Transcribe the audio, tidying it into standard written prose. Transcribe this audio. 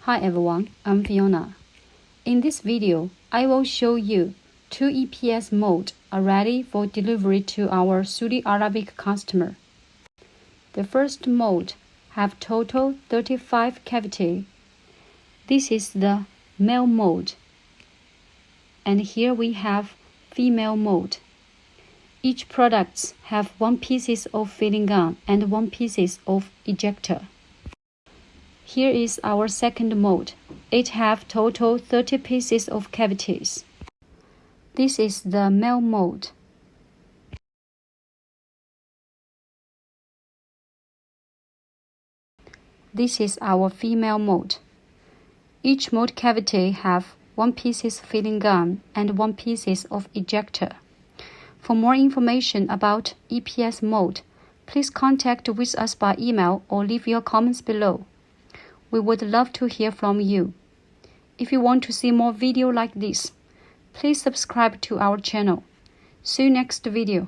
Hi everyone, I'm Fiona. In this video, I will show you 2 EPS modes are ready for delivery to our Saudi Arabic customer. The first mode have total 35 cavity. This is the male mode. And here we have female mode. Each products have 1 pieces of filling gun and 1 pieces of ejector. Here is our second mode. It have total 30 pieces of cavities. This is the male mode. This is our female mode. Each mode cavity have 1 pieces filling gun and 1 pieces of ejector. For more information about EPS mode, please contact with us by email or leave your comments below. We would love to hear from you. If you want to see more videos like this, please subscribe to our channel. See you next video.